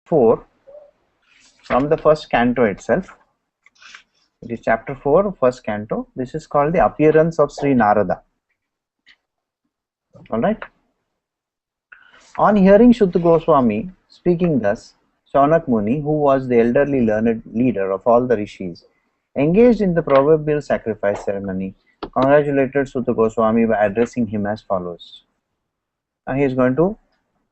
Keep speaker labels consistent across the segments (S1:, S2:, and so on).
S1: 4 from the first canto itself. It is chapter 4, first canto. This is called the appearance of Sri Narada. Alright. On hearing Suta Goswami speaking thus, Ch05 Muni, who was the elderly learned leader of all the rishis, engaged in the proverbial sacrifice ceremony, congratulated Suta Goswami by addressing him as follows. Now he is going to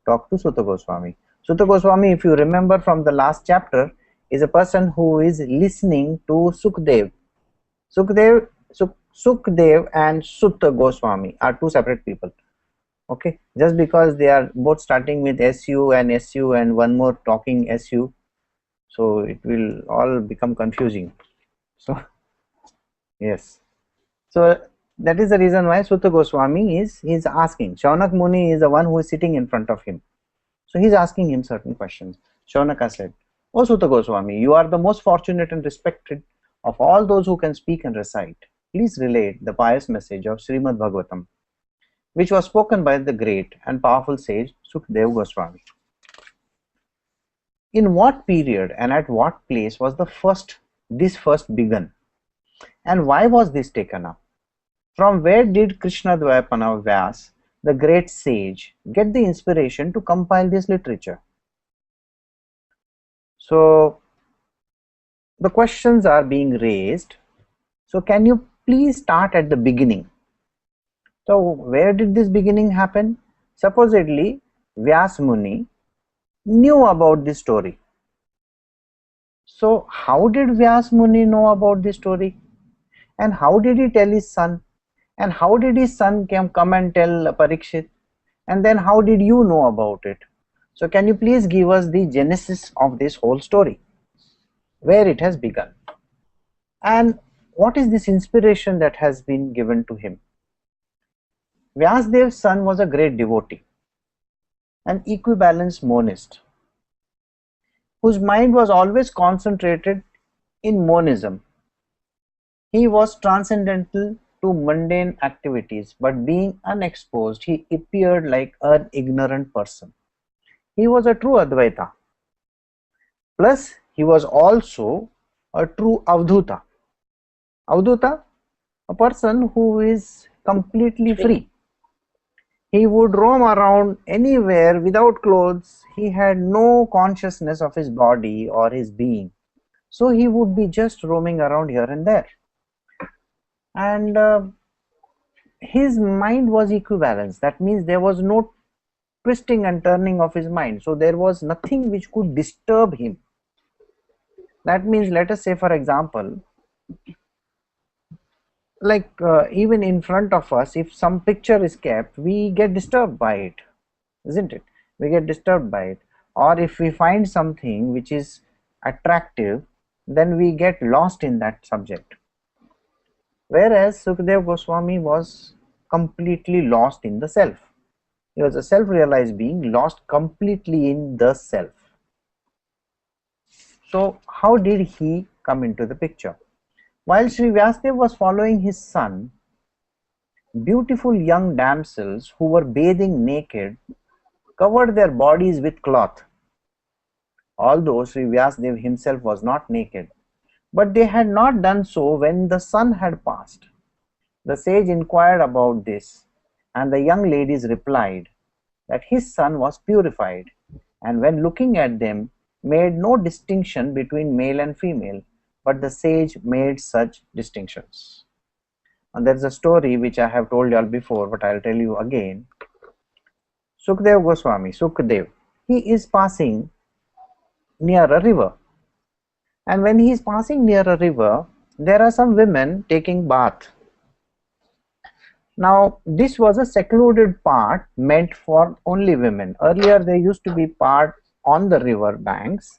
S1: talk to Suta Goswami. Suta Goswami, if you remember from the last chapter, is a person who is listening to Sukudev. Sukudev and Suta Goswami are two separate people. Okay, just because they are both starting with SU and one more talking SU, so it will all become confusing. So yes, so that is the reason why Suta Goswami is asking. Ch05 Muni is the one who is sitting in front of him, so he is asking him certain questions. Ch05 said, "O Suta Goswami, you are the most fortunate and respected of all those who can speak and recite. Please relate the pious message of Srimad Bhagavatam, which was spoken by the great and powerful sage Sukudev Goswami. In what period and at what place was this first begun, and why was this taken up? From where did Krishna Dvayapana Vyas, the great sage, get the inspiration to compile this literature?" So the questions are being raised. So can you please start at the beginning? So where did this beginning happen? Supposedly Vyas Muni knew about this story. So how did Vyas Muni know about this story? And how did he tell his son? And how did his son come and tell Parikshit? And then how did you know about it? So can you please give us the genesis of this whole story, where it has begun, and what is this inspiration that has been given to him? Vyasdev's son was a great devotee, an equibalanced monist, whose mind was always concentrated in monism. He was transcendental to mundane activities, but being unexposed, he appeared like an ignorant person. He was a true Advaita. Plus, he was also a true Avdhuta. Avdhuta, a person who is completely free. He would roam around anywhere without clothes. He had no consciousness of his body or his being. So he would be just roaming around here and there. And his mind was equibalanced. That means there was no twisting and turning of his mind. So there was nothing which could disturb him. That means, let us say for example, like even in front of us, if some picture is kept, we get disturbed by it, isn't it? We get disturbed by it. Or if we find something which is attractive, then we get lost in that subject. Whereas Sukudev Goswami was completely lost in the self. He was a self-realized being, lost completely in the self. So how did he come into the picture? While Sri Vyasdev was following his son, beautiful young damsels who were bathing naked covered their bodies with cloth. Although Sri Vyasdev himself was not naked, but they had not done so when the sun had passed. The sage inquired about this, and the young ladies replied that his son was purified, and when looking at them, made no distinction between male and female, but the sage made such distinctions. And there is a story which I have told you all before, but I will tell you again. Sukudev Goswami, Sukudev, he is passing near a river, and when he is passing near a river, there are some women taking bath. Now this was a secluded part meant for only women. Earlier there used to be part on the river banks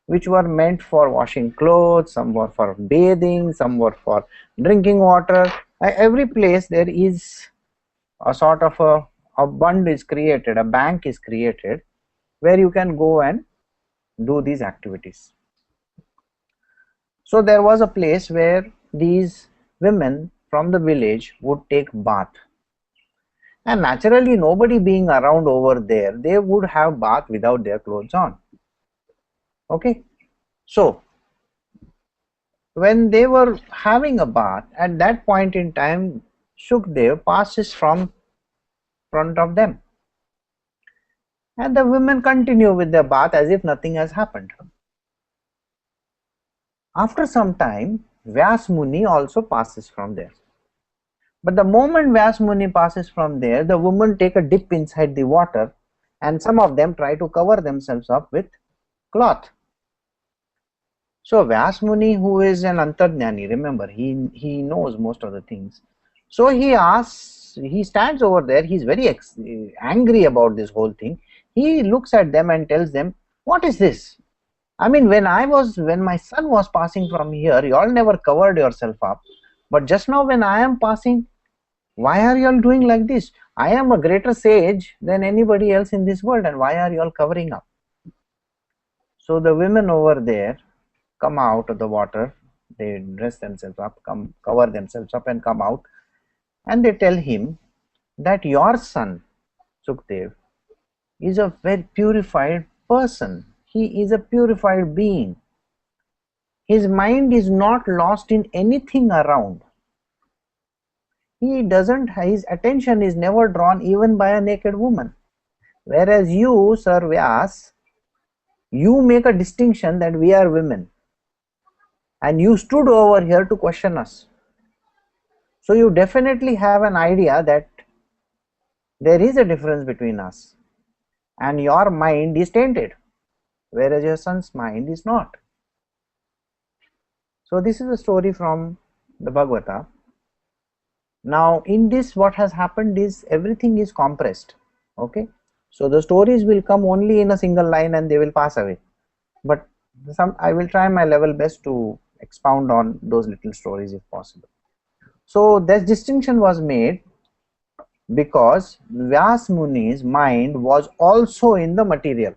S1: which were meant for washing clothes, some were for bathing, some were for drinking water. Every place there is a sort of a bund is created, a bank is created where you can go and do these activities. So there was a place where these women from the village would take bath, and naturally nobody being around over there, they would have bath without their clothes on. Okay, so when they were having a bath, at that point in time, Sukadev passes from front of them, and the women continue with their bath as if nothing has happened. After some time, Vyas Muni also passes from there. But the moment Vyas Muni passes from there, the women take a dip inside the water, and some of them try to cover themselves up with cloth. So Vyas Muni, who is an Antarjnani, remember, he knows most of the things. So he asks, he stands over there, he's very angry about this whole thing. He looks at them and tells them, what is this? I mean, when my son was passing from here, you all never covered yourself up. But just now when I am passing, why are you all doing like this? I am a greater sage than anybody else in this world, and why are you all covering up? So the women over there come out of the water, they dress themselves up, come cover themselves up and come out, and they tell him that your son, Sukhdev, is a very purified person. He is a purified being. His mind is not lost in anything around. His attention is never drawn even by a naked woman. Whereas you, Sir Vyas, you make a distinction that we are women. And you stood over here to question us. So you definitely have an idea that there is a difference between us. And your mind is tainted, whereas your son's mind is not. So this is a story from the Bhagavata. Now in this, what has happened is everything is compressed. Okay, so the stories will come only in a single line and they will pass away. But I will try my level best to expound on those little stories if possible. So this distinction was made because Vyas Muni's mind was also in the material.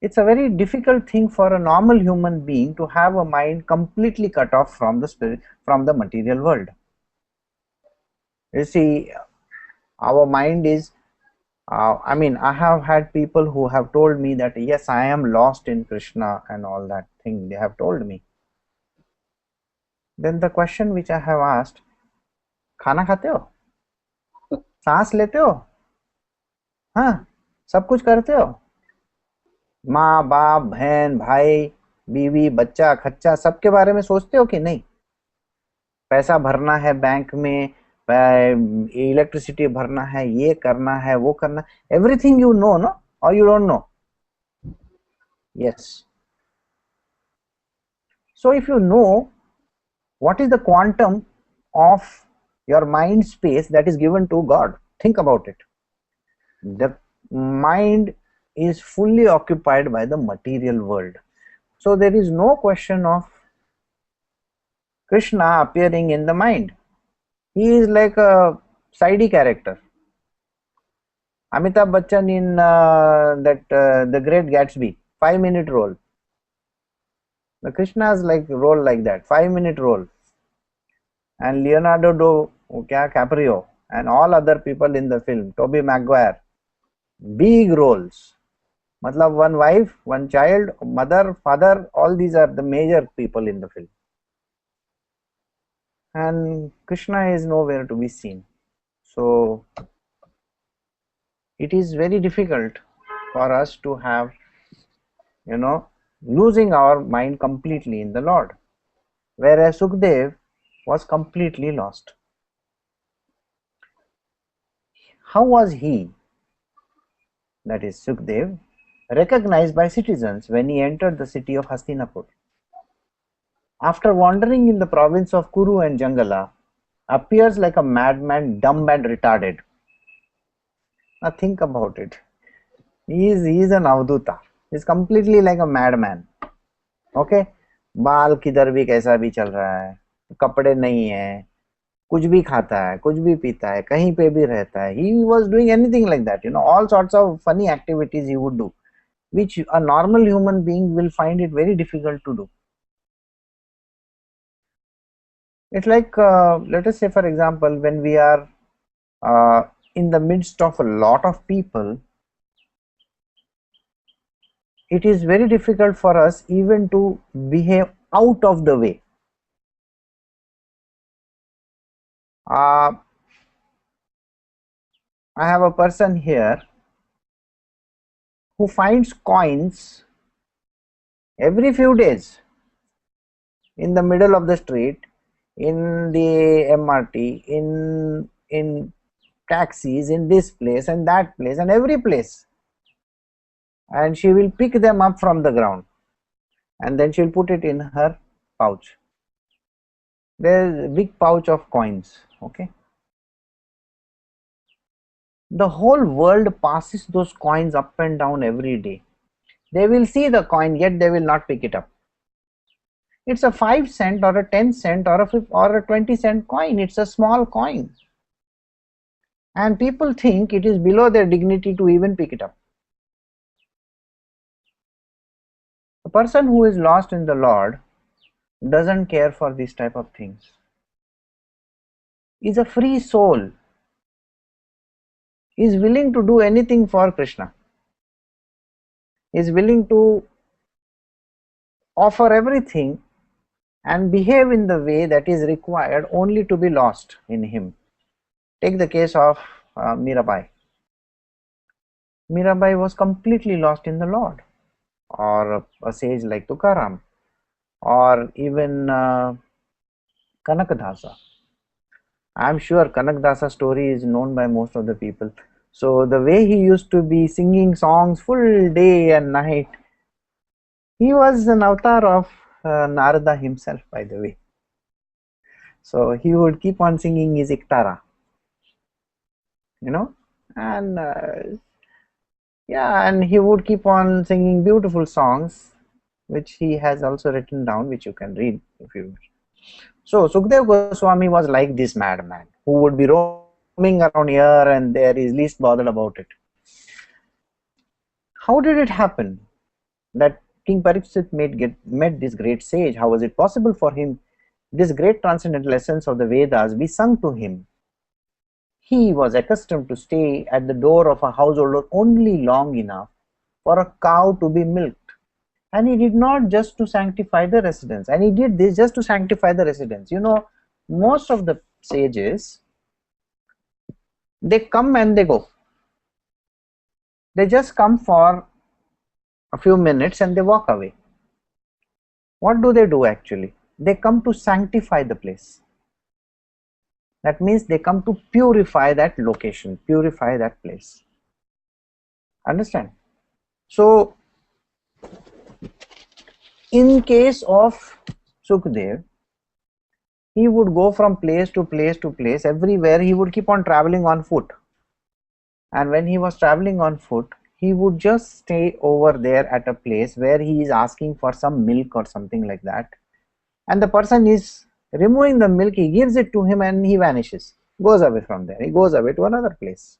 S1: It's a very difficult thing for a normal human being to have a mind completely cut off from the spirit, from the material world. You see, our mind is, I mean, I have had people who have told me that yes, I am lost in Krishna and all that thing they have told me. Then the question which I have asked, खाना खाते हो, सांस लेते हो, हाँ, सब कुछ करते हो, माँ बाप बहन भाई बीवी बच्चा खच्चा सबके बारे में सोचते हो कि नहीं? पैसा भरना है बैंक में, इलेक्ट्रिसिटी भरना है, ये करना है, वो करना, एवरीथिंग यू नो, नो, और you don't know? Yes. So if you know what is the quantum of your mind space that is given to God, think about it. The mind is fully occupied by the material world. So there is no question of Krishna appearing in the mind. He is like a sidey character. Amitabh Bachchan in The Great Gatsby, 5-minute role. The Krishna's like role like that, 5-minute role. And Leonardo DiCaprio and all other people in the film, Tobey Maguire, big roles. Matlab one wife, one child, mother, father, all these are the major people in the film. And Krishna is nowhere to be seen. So it is very difficult for us to have, losing our mind completely in the Lord. Whereas Sukhdev was completely lost. How was he, that is Sukhdev, recognized by citizens when he entered the city of Hastinapur? After wandering in the province of Kuru and Jangala, appears like a madman, dumb and retarded. Now think about it. He is an avduta. He is completely like a madman. Okay? बाल किधर भी कैसा भी चल रहा है, कपड़े नहीं है, कुछ भी खाता है, कुछ भी पीता है, कहीं पे भी रहता है. He was doing anything like that, all sorts of funny activities he would do, which a normal human being will find it very difficult to do. It's like, let us say for example, when we are in the midst of a lot of people, it is very difficult for us even to behave out of the way. I have a person here who finds coins every few days in the middle of the street, in the MRT, in taxis, in this place and that place and every place, and she will pick them up from the ground and then she will put it in her pouch. There is a big pouch of coins. Okay, the whole world passes those coins up and down every day. They will see the coin, yet they will not pick it up. It's a 5 cent or a 10 cent or a 20 cent coin. It's a small coin, and people think it is below their dignity to even pick it up. A person who is lost in the Lord doesn't care for these type of things. Is a free soul, is willing to do anything for Krishna, is willing to offer everything and behave in the way that is required only to be lost in him. Take the case of Mirabai. Mirabai was completely lost in the Lord, or a sage like Tukaram, or even Kanakadasa. I am sure Kanakadasa's story is known by most of the people. So the way he used to be singing songs full day and night, he was an avatar of Narada himself, by the way. So he would keep on singing his Iktara, and yeah, and he would keep on singing beautiful songs, which he has also written down, which you can read if you wish. So Sukudev Goswami was like this madman who would be roaming around here and there, is least bothered about it. How did it happen that King Parikshit met this great sage? How was it possible for him, this great transcendental essence of the Vedas, be sung to him? He was accustomed to stay at the door of a householder only long enough for a cow to be milked. And he did not just to sanctify the residence, and he did this just to sanctify the residence. Most of the sages, they come and they go. They just come for a few minutes and they walk away. What do they do actually? They come to sanctify the place. That means they come to purify that location, purify that place. Understand? So, in case of Sukadev, he would go from place to place to place. Everywhere he would keep on traveling on foot. And when he was traveling on foot, he would just stay over there at a place where he is asking for some milk or something like that. And the person is removing the milk, he gives it to him and he vanishes, goes away from there. He goes away to another place.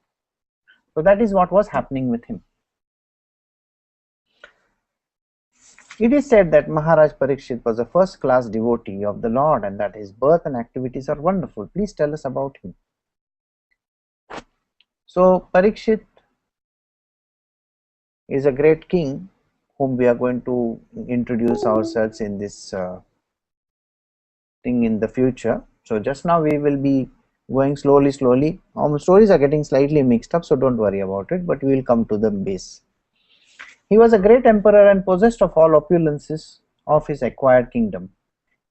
S1: So that is what was happening with him. It is said that Maharaj Parikshit was a first class devotee of the Lord and that his birth and activities are wonderful. Please tell us about him. So Parikshit is a great king whom we are going to introduce ourselves in this thing in the future. So just now we will be going slowly. Stories are getting slightly mixed up, so don't worry about it, but we will come to the base. He was a great emperor and possessed of all opulences of his acquired kingdom.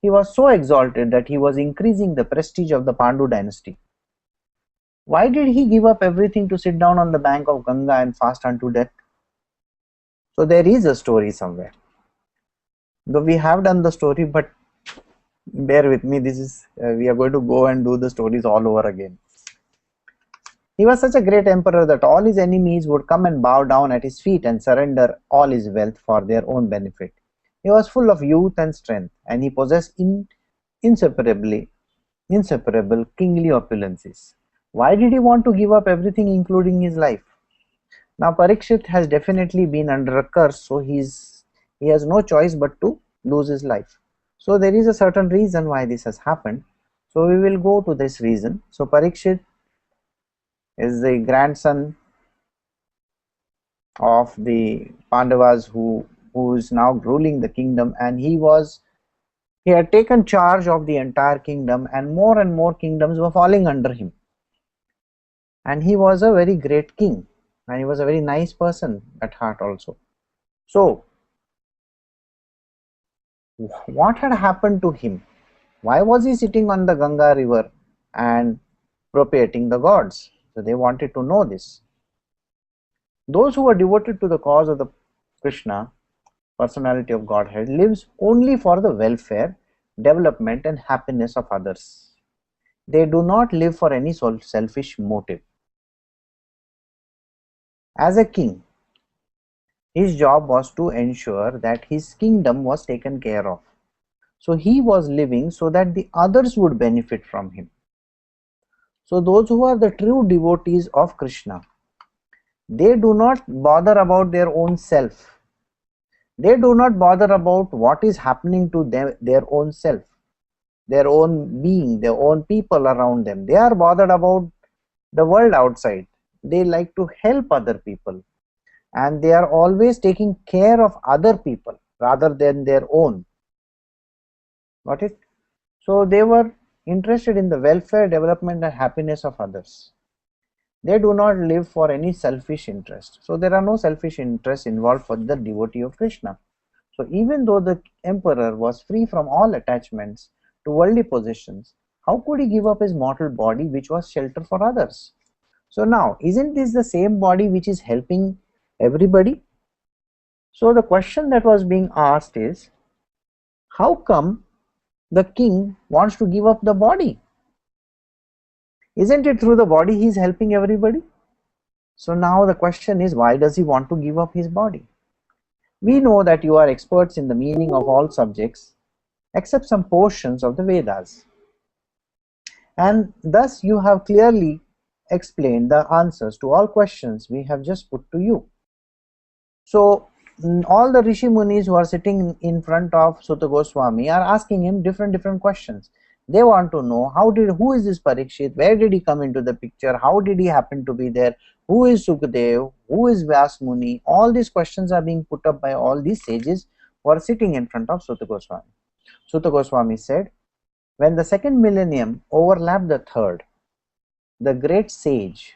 S1: He was so exalted that he was increasing the prestige of the Pandu dynasty. Why did he give up everything to sit down on the bank of Ganga and fast unto death? So there is a story somewhere. Though we have done the story, but bear with me, this is we are going to go and do the stories all over again. He was such a great emperor that all his enemies would come and bow down at his feet and surrender all his wealth for their own benefit. He was full of youth and strength, and he possessed inseparable kingly opulences. Why did he want to give up everything, including his life? Now Parikshit has definitely been under a curse, so he has no choice but to lose his life. So there is a certain reason why this has happened. So we will go to this reason. So Parikshit is the grandson of the Pandavas who is now ruling the kingdom, and he had taken charge of the entire kingdom, and more kingdoms were falling under him. And he was a very great king, and he was a very nice person at heart also. So what had happened to him? Why was he sitting on the Ganga river and propitiating the gods? So they wanted to know this. Those who are devoted to the cause of the Krishna, personality of Godhead, lives only for the welfare, development and happiness of others. They do not live for any selfish motive. As a king, his job was to ensure that his kingdom was taken care of. So he was living so that the others would benefit from him. So those who are the true devotees of Krishna, they do not bother about their own self. They do not bother about what is happening to their own self, their own being, their own people around them. They are bothered about the world outside. They like to help other people, and they are always taking care of other people rather than their own. Got it? So they were interested in the welfare, development and happiness of others. They do not live for any selfish interest. So there are no selfish interests involved for the devotee of Krishna. So even though the emperor was free from all attachments to worldly possessions, how could he give up his mortal body which was shelter for others? So now, isn't this the same body which is helping everybody? So the question that was being asked is, how come the king wants to give up the body? Isn't it through the body he is helping everybody? So now the question is, why does he want to give up his body? We know that you are experts in the meaning of all subjects except some portions of the Vedas, and thus you have clearly explained the answers to all questions we have just put to you. So all the Rishi Munis who are sitting in front of Suta Goswami are asking him different questions. They want to know, who is this Parikshit, where did he come into the picture, how did he happen to be there, who is Sukudev, who is Vyas Muni. All these questions are being put up by all these sages who are sitting in front of Suta Goswami. Suta Goswami said, when the second millennium overlapped the third, the great sage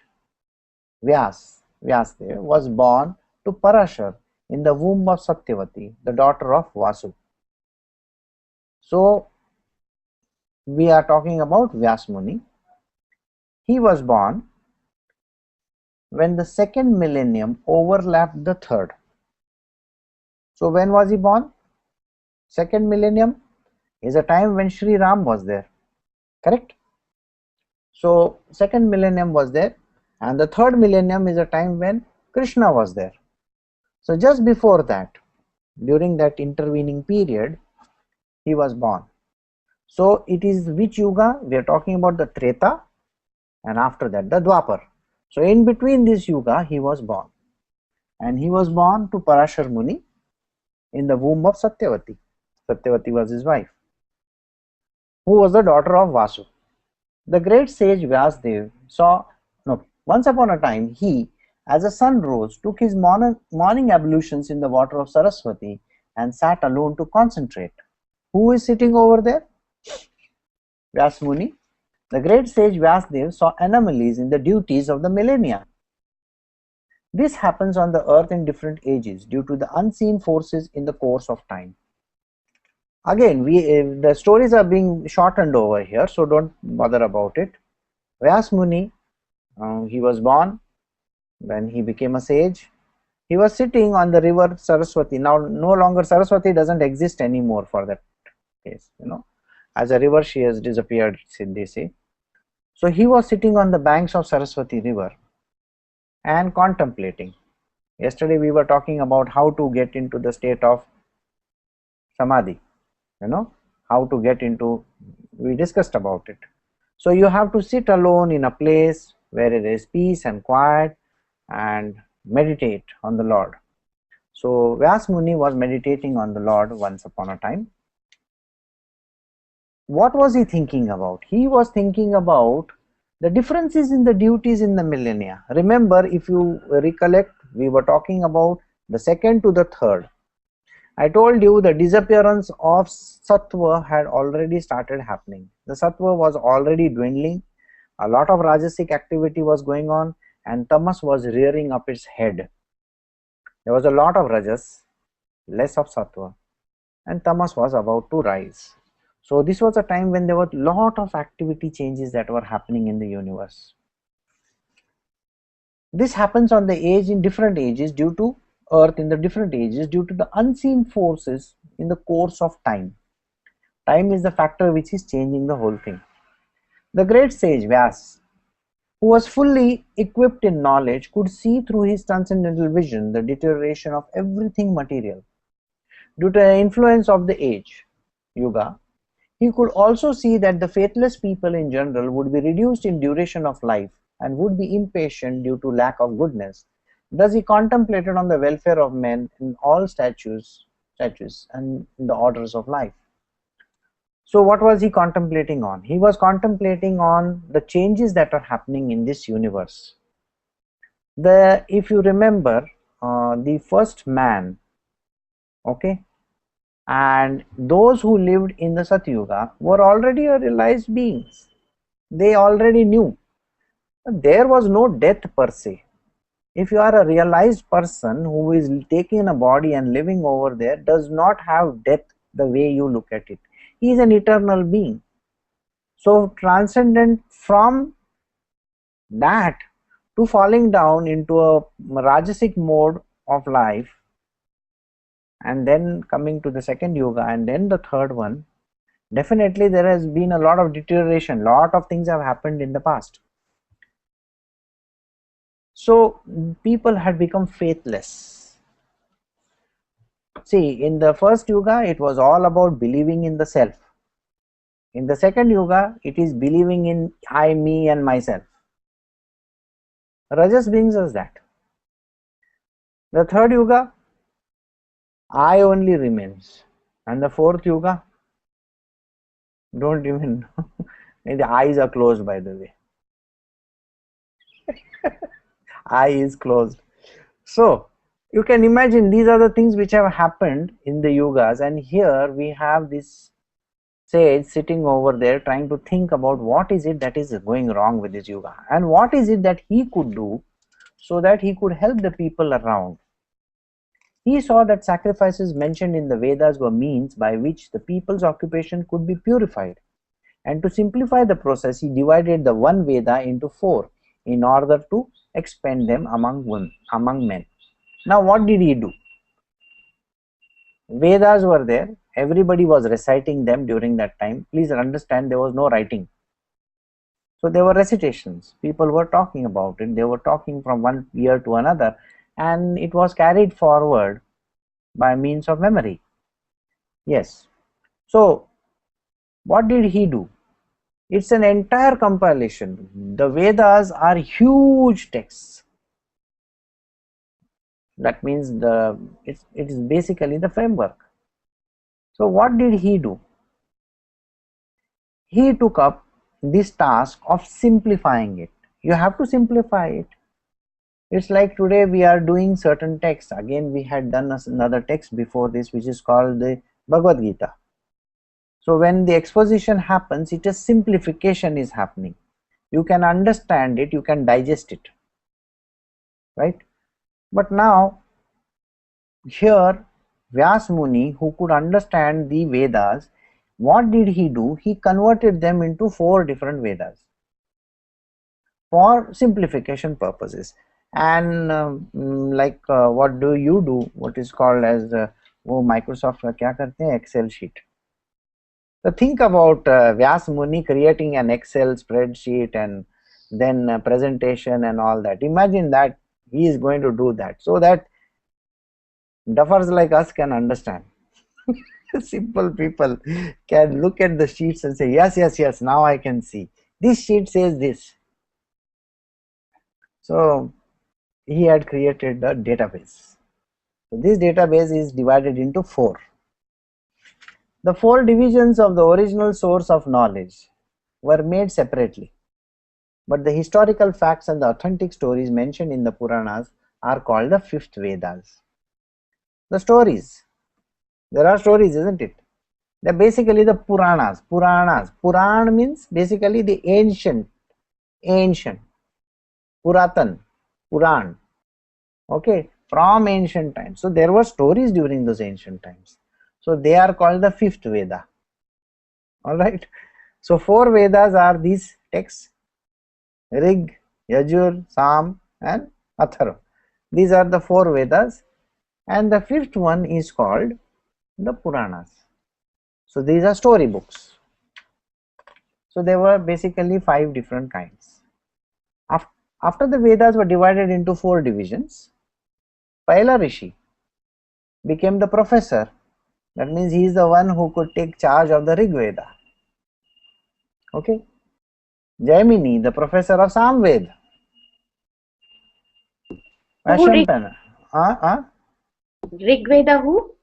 S1: Vyasdev was born to Parashar in the womb of Satyavati, the daughter of Vasu. So we are talking about Vyas Muni. He was born when the second millennium overlapped the third. So when was he born? Second millennium is a time when Sri Ram was there, correct? So second millennium was there, and the third millennium is a time when Krishna was there. So just before that, during that intervening period, he was born. So it is which yuga? We are talking about the Treta, and after that the Dwapar. So in between this yuga he was born, and he was born to Parashar Muni in the womb of Satyavati. Satyavati was his wife, who was the daughter of Vasu. The great sage Vyasdev once upon a time he, as the sun rose, took his morning ablutions in the water of Saraswati and sat alone to concentrate. Who is sitting over there? Vyas Muni. The great sage Vyasdev saw anomalies in the duties of the millennia. This happens on the earth in different ages due to the unseen forces in the course of time. Again, the stories are being shortened over here, so don't bother about it. Vyas Muni, he was born when he became a sage. He was sitting on the river Saraswati. Now no longer Saraswati doesn't exist anymore for that case, as a river she has disappeared, they say. So he was sitting on the banks of Saraswati river and contemplating. Yesterday we were talking about how to get into the state of Samadhi, how to get into, we discussed about it. So you have to sit alone in a place where there is peace and quiet and meditate on the Lord. So Vyas Muni was meditating on the Lord once upon a time. What was he thinking about? He was thinking about the differences in the duties in the millennia. Remember, if you recollect We were talking about the second to the third. I told you the disappearance of Sattva had already started happening. The Sattva was already dwindling, a lot of Rajasic activity was going on, and Tamas was rearing up its head. There was a lot of Rajas, less of Sattva, and Tamas was about to rise. So this was a time when there were a lot of activity changes that were happening in the universe. This happens on the age in different ages due to Earth in the different ages due to the unseen forces in the course of time. Time is the factor which is changing the whole thing. The great sage Vyas, who was fully equipped in knowledge, could see through his transcendental vision the deterioration of everything material. Due to the influence of the age, Yuga, he could also see that the faithless people in general would be reduced in duration of life and would be impatient due to lack of goodness. Thus he contemplated on the welfare of men in all statues and in the orders of life. So what was he contemplating on? He was contemplating on the changes that are happening in this universe. If you remember, the first man, okay, and those who lived in the Satyuga were already realized beings. They already knew there was no death per se. If you are a realized person who is taking a body and living over there, does not have death the way you look at it. He is an eternal being. So transcendent from that to falling down into a Rajasic mode of life, and then coming to the second yoga and then the third one, definitely there has been a lot of deterioration, lot of things have happened in the past. So people had become faithless. See, in the first yuga it was all about believing in the self. In the second yuga it is believing in I, me and myself. Rajas brings us that. The third yuga, I only remains, and the fourth yuga, don't even know. The eyes are closed, by the way. Eye is closed. So you can imagine these are the things which have happened in the yugas, and here we have this sage sitting over there trying to think about what is it that is going wrong with this yuga and what is it that he could do so that he could help the people around. He saw that sacrifices mentioned in the Vedas were means by which the people's occupation could be purified, and to simplify the process he divided the one Veda into 4 in order to expend them among men. Now what did he do? Vedas were there, everybody was reciting them during that time. Please understand, there was no writing. So there were recitations, people were talking about it, they were talking from one ear to another, and it was carried forward by means of memory. Yes. So what did he do? It's an entire compilation. The Vedas are huge texts. That means it is basically the framework. So what did he do? He took up this task of simplifying it. You have to simplify it. It's like today we are doing certain texts. Again, we had done another text before this which is called the Bhagavad Gita. So when the exposition happens, it is simplification is happening. You can understand it, you can digest it, right? But now here Vyas Muni, who could understand the Vedas, what did he do? He converted them into 4 different Vedas for simplification purposes. And what do you do? What is called as Microsoft का क्या करते हैं? Excel sheet. So think about Vyas Muni creating an Excel spreadsheet and then presentation and all that. Imagine that he is going to do that so that duffers like us can understand. Simple people can look at the sheets and say, yes, now I can see. This sheet says this. So he had created a database. So this database is divided into 4. The 4 divisions of the original source of knowledge were made separately, but the historical facts and the authentic stories mentioned in the Puranas are called the fifth Vedas. The stories. There are stories, isn't it? They're basically the Puranas. Puran means basically the ancient. Puratan. Puran. Okay, from ancient times. So there were stories during those ancient times. So they are called the fifth Veda. Alright. So four Vedas are these texts: Rig, Yajur, Sam and Atharva. These are the four Vedas, and the fifth one is called the Puranas. So these are story books. So there were basically 5 different kinds. After the Vedas were divided into 4 divisions, Paila Rishi became the professor. That means he is the one who could take charge of the Rig Veda. Okay. Jaimini, the professor of Samved. Vaishampana.
S2: Rig Veda who?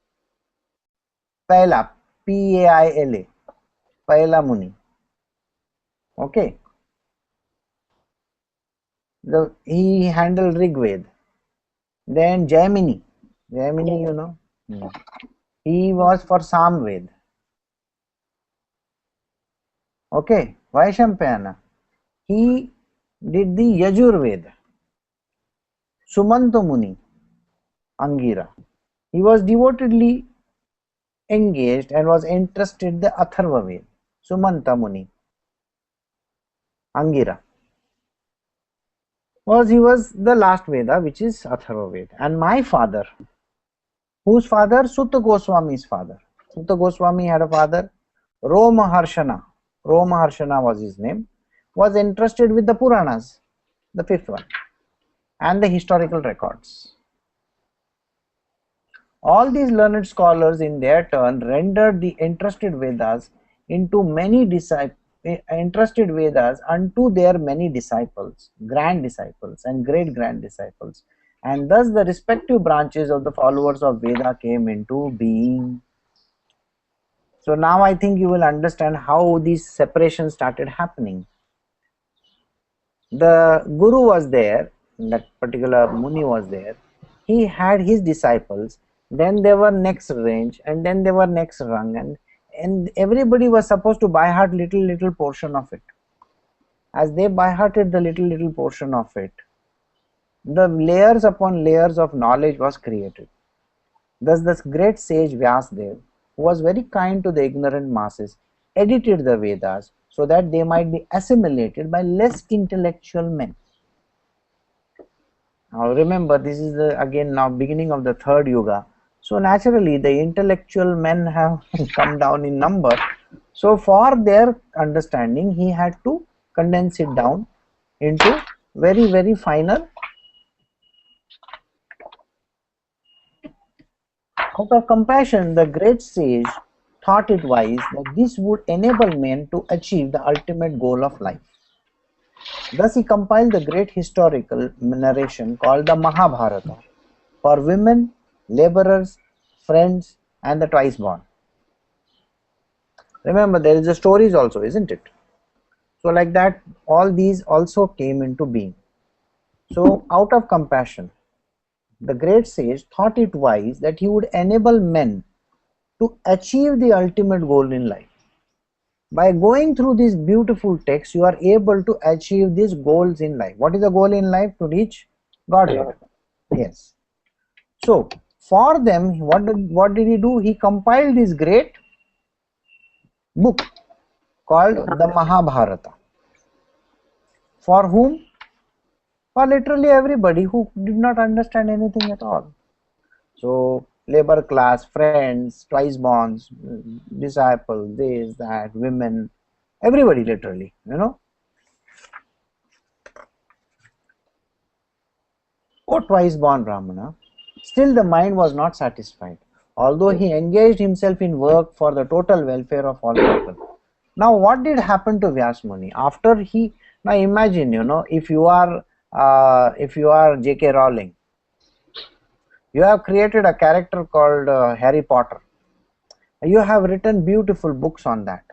S1: Paila, Paila, Paila Muni. Okay. He handled Rig Veda. Then Jaimini, you know, he was for Samved. Okay. Vaishampana, he did the Yajur Veda. Sumanta Muni, Angira, he was devotedly engaged and was interested in the Atharva Veda. Sumanta Muni, Angira, he was the last Veda, which is Atharva Veda. And my father, whose father? Suta Goswami's father. Suta Goswami had a father, Romaharshana. Romaharshana was his name. Was interested with the Puranas, the fifth one, and the historical records. All these learned scholars in their turn rendered the interested Vedas unto their many disciples, grand disciples and great grand disciples, and thus the respective branches of the followers of Veda came into being. So now I think you will understand how these separations started happening. The Guru was there, that particular Muni was there, he had his disciples, then there were next range, and then there were next rung, and everybody was supposed to by heart little portion of it. As they by hearted the little portion of it, the layers upon layers of knowledge was created. Thus this great sage Vyas, who was very kind to the ignorant masses, edited the Vedas so that they might be assimilated by less intellectual men. Now remember, this is again now beginning of the third yuga. So naturally the intellectual men have come down in number. So for their understanding, he had to condense it down into very finer. Out of compassion, the great sage thought it wise that this would enable men to achieve the ultimate goal of life. Thus he compiled the great historical narration called the Mahabharata for women, laborers, friends and the twice born. Remember, there is a stories also, isn't it? So like that, all these also came into being. So out of compassion, the great sage thought it wise that he would enable men to achieve the ultimate goal in life. By going through these beautiful texts, you are able to achieve these goals in life. What is the goal in life? To reach Godhead. Yes. So for them, what did he do? He compiled this great book called the Mahabharata. For whom? For literally everybody who did not understand anything at all. So labor class, friends, twice born, disciples, this, that, women, everybody literally, you know. Oh twice born Brahmana, still the mind was not satisfied, although he engaged himself in work for the total welfare of all people. Now what did happen to Vyas Muni? After he, now imagine, you know, if you are J.K. Rowling, you have created a character called Harry Potter. You have written beautiful books on that.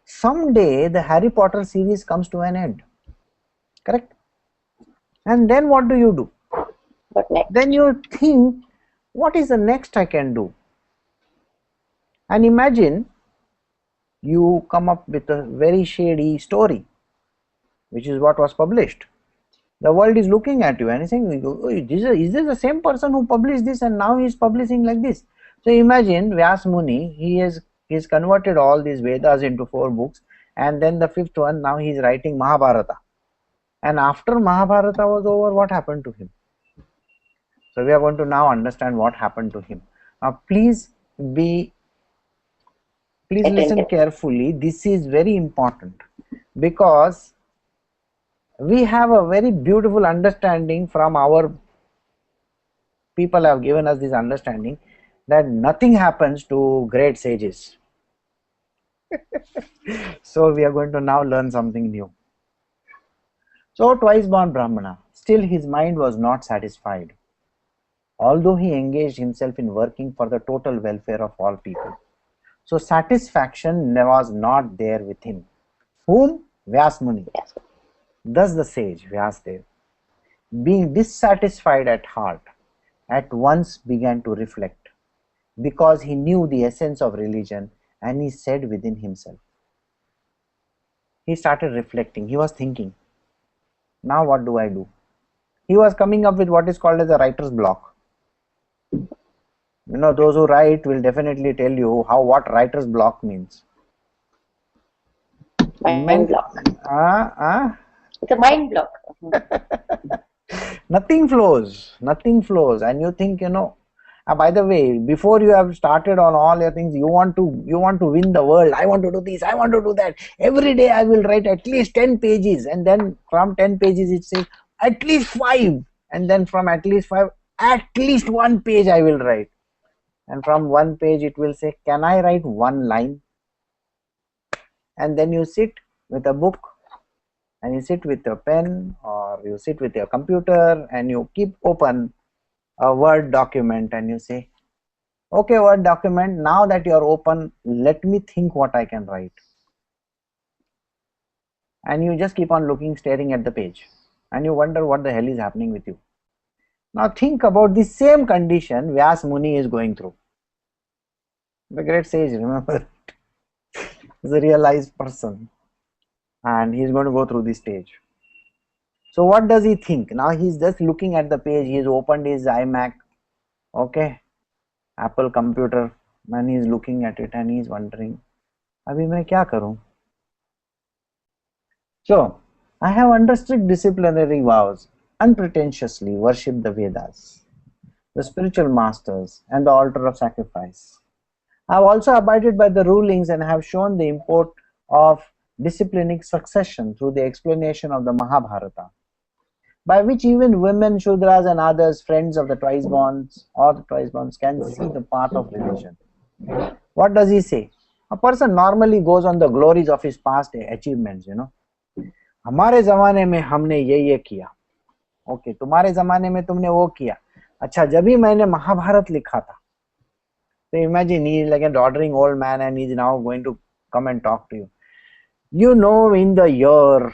S1: Someday the Harry Potter series comes to an end. Correct? And then what do?
S2: But next.
S1: Then you think, what is the next I can do? And imagine you come up with a very shady story, which is what was published. The world is looking at you and saying, oh, is this the same person who published this and now he is publishing like this? So imagine Vyas Muni, he's converted all these Vedas into 4 books, and then the 5th one, now he is writing Mahabharata. And after Mahabharata was over, what happened to him? So we are going to now understand what happened to him. Now please listen carefully. This is very important, because we have a very beautiful understanding from our people have given us this understanding that nothing happens to great sages. So we are going to now learn something new. So twice born Brahmana, still his mind was not satisfied, although he engaged himself in working for the total welfare of all people. So satisfaction was not there with him. Whom? Vyas Muni.
S2: Yes.
S1: Thus the sage Vyasdev, being dissatisfied at heart, at once began to reflect, because he knew the essence of religion, and he said within himself. He started reflecting, he was thinking, now what do I do? He was coming up with what is called as a writer's block. You know, those who write will definitely tell you what writer's block means.
S2: Mind block. It's a mind block.
S1: Nothing flows, and you think, by the way, before you have started on all your things, you want to win the world. I want to do this, I want to do that. Every day I will write at least 10 pages, and then from 10 pages it says at least 5, and then from at least 5, at least 1 page I will write, and from 1 page it will say, can I write 1 line? And then you sit with a book, and you sit with your pen, or you sit with your computer, and you keep open a Word document, and you say, okay, Word document, now that you are open, let me think what I can write. And you just keep on looking, staring at the page, and you wonder what the hell is happening with you. Now think about the same condition Vyas Muni is going through. The great sage, remember, is a realized person, and he is going to go through this stage. So what does he think? Now he is just looking at the page. He has opened his iMac, okay, Apple computer, and he is looking at it, and he is wondering, abhi main kya karu? So I have under strict disciplinary vows unpretentiously worshipped the Vedas, the spiritual masters, and the altar of sacrifice. I have also abided by the rulings and have shown the import of disciplinic succession through the explanation of the Mahabharata, by which even women, Shudras, and others, friends of the twice borns or the twice borns, can see the path of religion. What does he say? A person normally goes on the glories of his past achievements, हमारे ज़माने में हमने ये किया, okay, तुम्हारे ज़माने में तुमने वो किया, अच्छा, जब भी मैंने महाभारत लिखा था. So imagine he is like a doddering old man, and he is now going to come and talk to you. In the year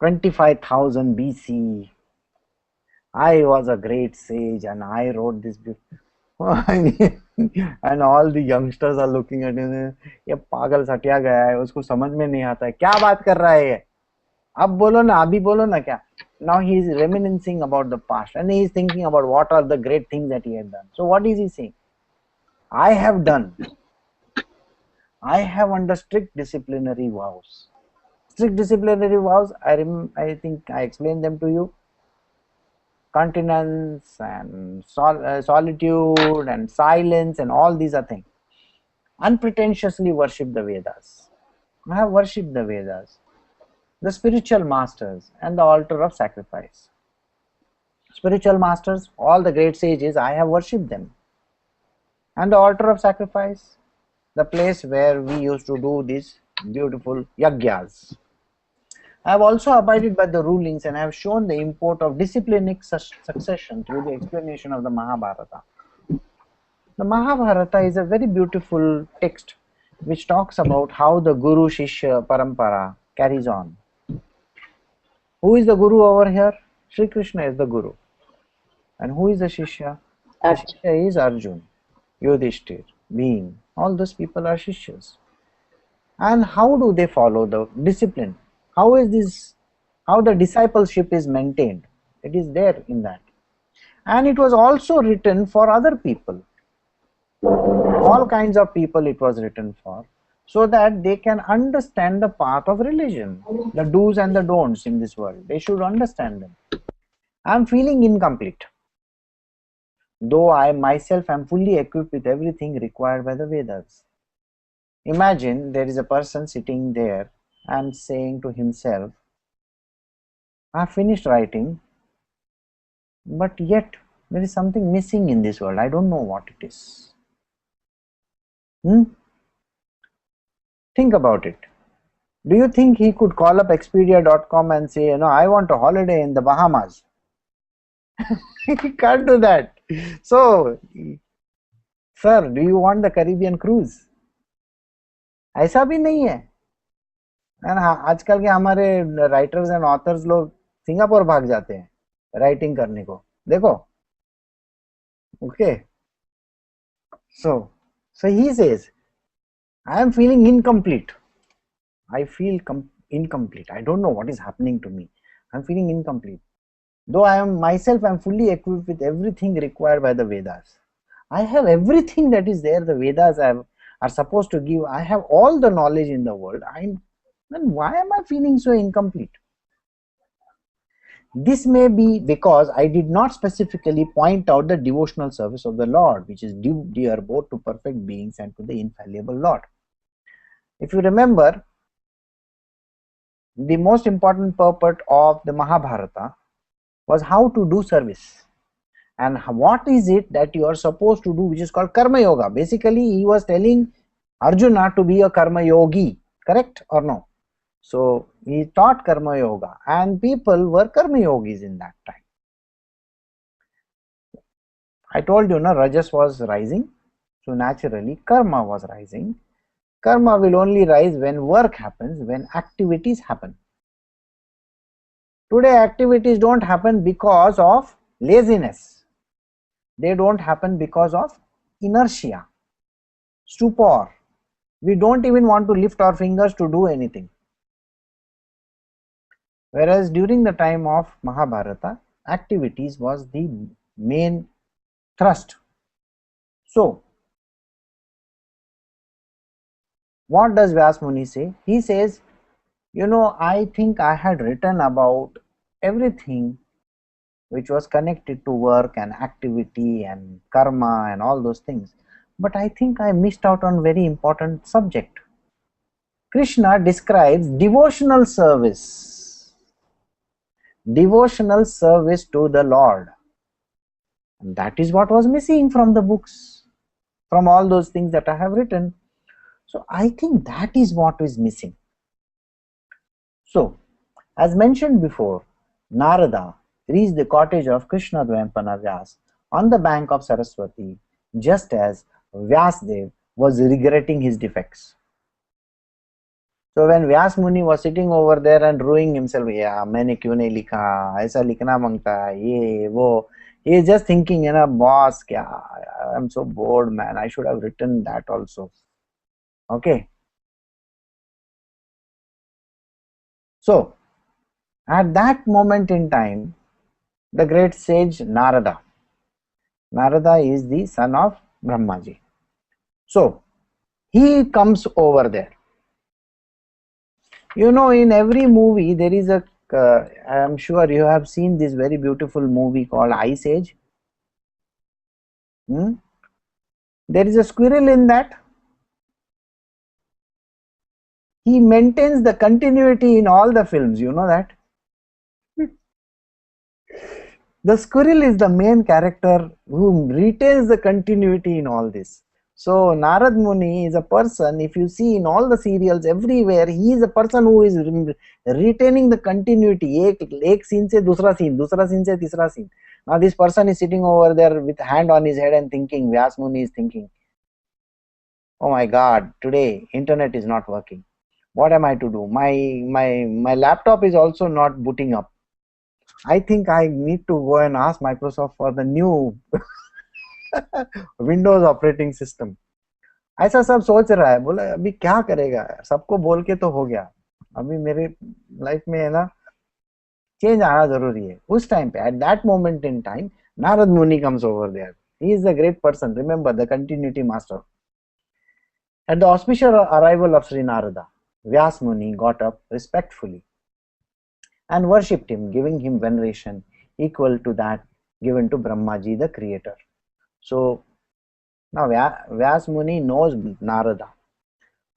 S1: 25,000 BC, I was a great sage and I wrote this book. And all the youngsters are looking at him. ये पागल सटिया गया है, उसको समझ में नहीं आता है, क्या बात कर रहा है ये? अब बोलो ना, अभी बोलो ना क्या? Now he is reminiscing about the past, and he is thinking about what are the great things that he had done. So what is he saying? I have done. I have under strict disciplinary vows. Strict disciplinary vows, I think I explained them to you. Continence and solitude and silence, and all these are things. Unpretentiously worship the Vedas. I have worshipped the Vedas, the spiritual masters, and the altar of sacrifice. Spiritual masters, all the great sages, I have worshipped them. And the altar of sacrifice, the place where we used to do these beautiful yagyas. I have also abided by the rulings and have shown the import of disciplinic succession through the explanation of the Mahabharata. The Mahabharata is a very beautiful text which talks about how the Guru-Shishya Parampara carries on. Who is the Guru over here? Sri Krishna is the Guru. And who is the Shishya? The
S2: Arjun.
S1: Shishya is Arjun, Yudhishthir, Bhim. All those people are Shishyas. And how do they follow the discipline? How is this? How the discipleship is maintained? It is there in that. And it was also written for other people. All kinds of people it was written for, so that they can understand the path of religion, the do's and the don'ts in this world. They should understand them. I am feeling incomplete, though I myself am fully equipped with everything required by the Vedas. Imagine there is a person sitting there and saying to himself, I have finished writing, but yet there is something missing in this world. I don't know what it is. Think about it. Do you think he could call up Expedia.com and say, I want a holiday in the Bahamas? He can't do that. So, sir, do you want the Caribbean cruise? ऐसा भी नहीं है. And आजकल के हमारे writers and authors लोग Singapore भाग जाते हैं राइटिंग करने को. देखो. Okay. So he says, I am feeling incomplete. I feel incomplete. I don't know what is happening to me. I am feeling incomplete. Though I am myself, I am fully equipped with everything required by the Vedas. I have everything that is there. The Vedas are supposed to give. I have all the knowledge in the world. Then why am I feeling so incomplete? This may be because I did not specifically point out the devotional service of the Lord, which is dear both to perfect beings and to the infallible Lord. If you remember, the most important purport of the Mahabharata was how to do service. And what is it that you are supposed to do, which is called Karma Yoga. Basically, he was telling Arjuna to be a Karma Yogi, correct or no? So, he taught Karma Yoga and people were Karma Yogis in that time. I told you, Rajas was rising, so naturally Karma was rising. Karma will only rise when work happens, when activities happen. Today activities don't happen because of laziness. They don't happen because of inertia, stupor. We don't even want to lift our fingers to do anything. Whereas during the time of Mahabharata, activities was the main thrust. So, what does Vyas Muni say? He says, I think I had written about everything which was connected to work and activity and karma and all those things. But I think I missed out on very important subject. Krishna describes devotional service to the Lord. And that is what was missing from the books, from all those things that I have written. So I think that is what is missing. So, as mentioned before, Narada reached the cottage of Krishna Dvayapana Vyas on the bank of Saraswati, just as Vyasdev was regretting his defects. So when Vyas Muni was sitting over there and ruining himself, मैंने क्यों नहीं लिखा, ऐसा लिखना मांगता है, ये वो, he is just thinking, boss, I'm so bored, man, I should have written that also. Okay. So, at that moment in time, the great sage Narada is the son of Brahmaji. So, he comes over there. In every movie, there is I am sure you have seen this very beautiful movie called Ice Age. There is a squirrel in that. He maintains the continuity in all the films, you know that? The squirrel is the main character who retains the continuity in all this. So Narad Muni is a person, if you see in all the serials everywhere, he is a person who is retaining the continuity. Ek scene se dusra scene se tisra scene. Now this person is sitting over there with hand on his head and thinking, Vyas Muni is thinking, oh my God, today internet is not working. What am I to do? My laptop is also not booting up. I think I need to go and ask Microsoft for the new Windows operating system. ऐसा सब सोच रहा है. बोला अभी क्या करेगा, सबको बोल के तो हो गया, अभी मेरे लाइफ में है ना चेंज आना जरूरी है. उस टाइम पे, at that moment in time, Narad Muni comes over there. He is a great person. Remember the continuity master. At the auspicious arrival of Sri Narada, Vyas Muni got up respectfully and worshipped him, giving him veneration equal to that given to Brahmaji, the creator. So now Vyas Muni knows Narada,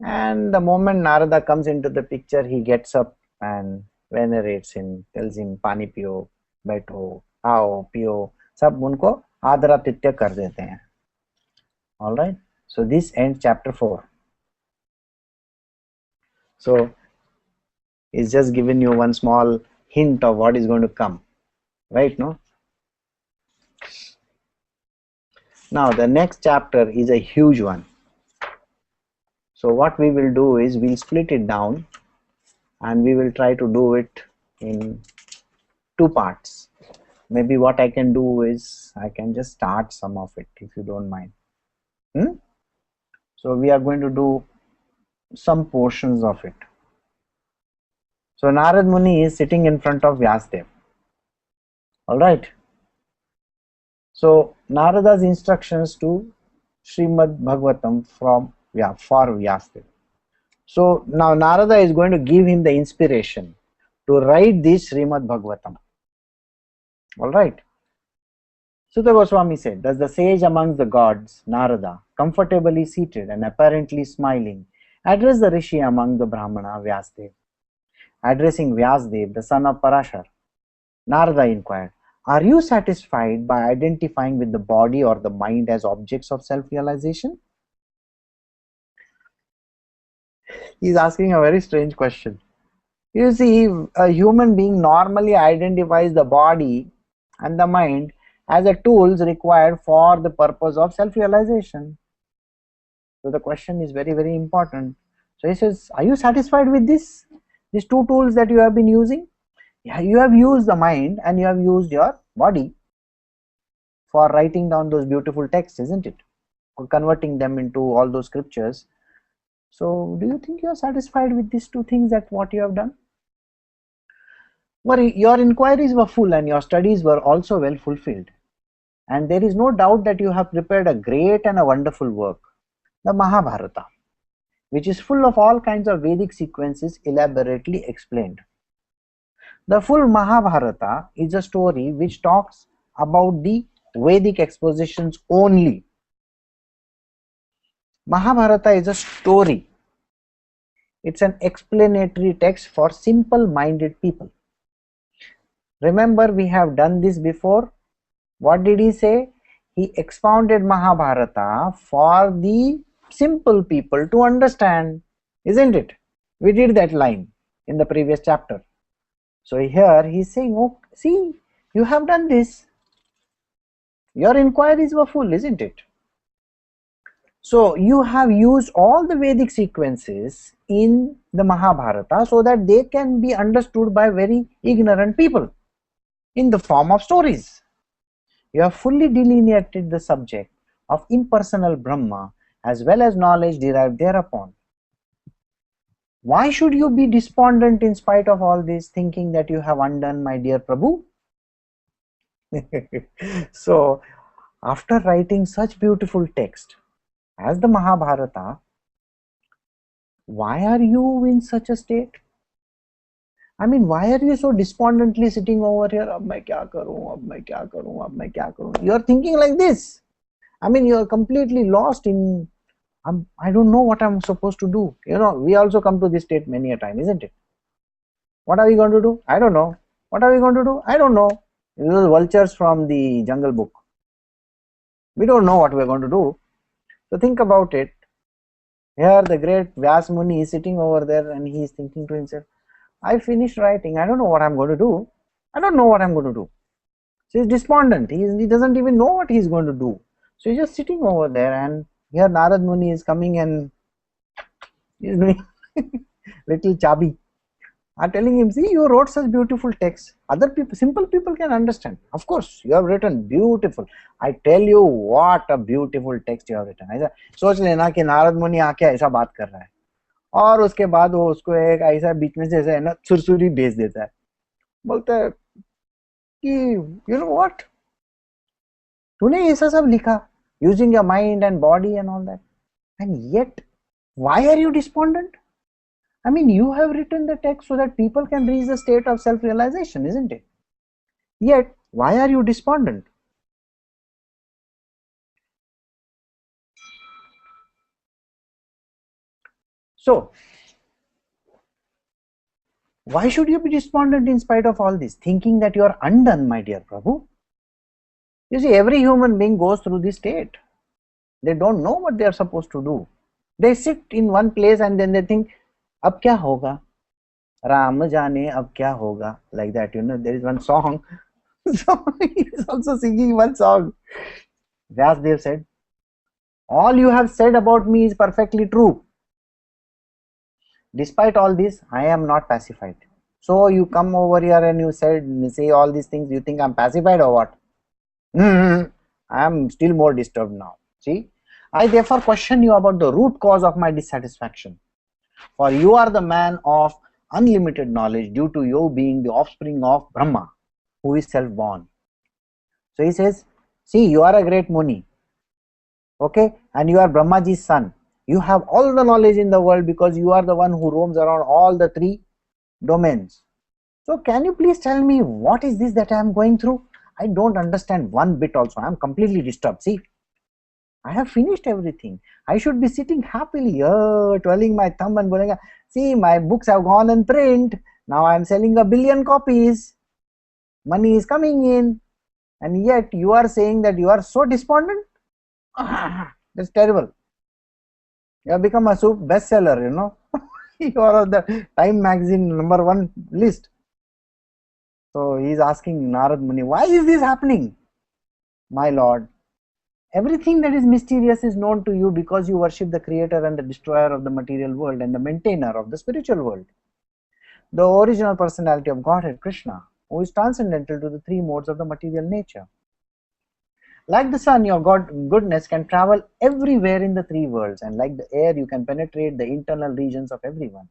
S1: and the moment Narada comes into the picture, he gets up and venerates him, tells him पानी पियो, बैठो, आओ, पियो, सब उनको आदरातिथ्य कर देते हैं. All right. So this ends chapter 4. So it's just given you one small hint of what is going to come, right? No. Now the next chapter is a huge one. So what we will do is we'll split it down and we will try to do it in 2 parts. Maybe what I can do is I can just start some of it if you don't mind. So we are going to do some portions of it. So Narad Muni is sitting in front of Vyasdev. Alright. So Narada's instructions to Srimad Bhagavatam for Vyasdev. So now Narada is going to give him the inspiration to write this Srimad Bhagavatam. Alright. Suta Goswami said, thus the sage amongst the gods, Narada, comfortably seated and apparently smiling, addressed the rishi among the Brahmana, Vyasdev. Addressing Vyasdev, the son of Parashar, Narada inquired, are you satisfied by identifying with the body or the mind as objects of self-realization? He is asking a very strange question. You see, a human being normally identifies the body and the mind as a tools required for the purpose of self-realization. So the question is very, very important. So he says, are you satisfied with this? These 2 tools that you have been using? Yeah, you have used the mind and you have used your body for writing down those beautiful texts, isn't it? For converting them into all those scriptures. So do you think you are satisfied with these 2 things, that what you have done? Well, your inquiries were full and your studies were also well fulfilled. And there is no doubt that you have prepared a great and a wonderful work, the Mahabharata, which is full of all kinds of Vedic sequences elaborately explained. The full Mahabharata is a story which talks about the Vedic expositions only. Mahabharata is a story. It's an explanatory text for simple-minded people. Remember, we have done this before. What did he say? He expounded Mahabharata for the simple people to understand, isn't it? We did that line in the previous chapter. So here he is saying, oh, see, you have done this. Your inquiries were full, isn't it? So you have used all the Vedic sequences in the Mahabharata so that they can be understood by very ignorant people in the form of stories. You have fully delineated the subject of impersonal Brahma as well as knowledge derived thereupon. Why should you be despondent in spite of all this, thinking that you have undone, my dear Prabhu? So, after writing such beautiful text as the Mahabharata, why are you in such a state? I mean, why are you so despondently sitting over here? Ab main kya karu, ab main kya karu, ab main kya karu? You are thinking like this. I mean, you are completely lost in, I don't know what I'm supposed to do. You know, we also come to this state many a time, isn't it? What are we going to do? I don't know. What are we going to do? I don't know. These are vultures from the Jungle Book. We don't know what we're going to do. So think about it. Here the great Vyas Muni is sitting over there and he is thinking to himself, I finished writing. I don't know what I'm going to do. I don't know what I'm going to do. So he's despondent. He doesn't even know what he's going to do. So he's just sitting over there, and here Narad Muni is coming and he's doing little chabi. are telling him, see, you wrote such beautiful text. Other people, simple people can understand. Of course, you have written beautiful. I tell you what a beautiful text you have written. ऐसा सोच लेना कि नारद मुनि आके ऐसा बात कर रहा है और उसके बाद वो उसको एक ऐसा बीच में से ऐसा है ना सुरसुरी भेज देता है, बोलता है कि you know what, तूने ऐसा सब लिखा using your mind and body and all that, and yet why are you despondent? I mean, you have written the text so that people can reach the state of self-realization, isn't it? Yet, why are you despondent? So, why should you be despondent in spite of all this, thinking that you are undone, my dear Prabhu? You see, every human being goes through this state. They don't know what they are supposed to do. They sit in one place and then they think, अब क्या होगा? राम जाने अब क्या होगा? Like that, you know, there is one song. So he is also singing one song. Vyasdev said, all you have said about me is perfectly true. Despite all this, I am not pacified. So you come over here and you say all these things, you think I'm pacified or what? I am still more disturbed now. See, I therefore question you about the root cause of my dissatisfaction. For you are the man of unlimited knowledge due to you being the offspring of Brahma, who is self-born. So he says, see, you are a great Muni, okay, and you are Brahmaji's son. You have all the knowledge in the world because you are the one who roams around all the three domains. So can you please tell me what is this that I am going through? I don't understand one bit also. I am completely disturbed. See, I have finished everything. I should be sitting happily here, twirling my thumb and going, see, my books have gone in print. Now I am selling 1 billion copies. Money is coming in. And yet you are saying that you are so despondent? That's terrible. You have become a bestseller, you know. You are on the Time magazine #1 list. So he is asking Narad Muni, why is this happening? My Lord, everything that is mysterious is known to you because you worship the creator and the destroyer of the material world and the maintainer of the spiritual world. The original personality of Godhead, Krishna, who is transcendental to the three modes of the material nature. Like the sun, your goodness can travel everywhere in the three worlds, and like the air, you can penetrate the internal regions of everyone.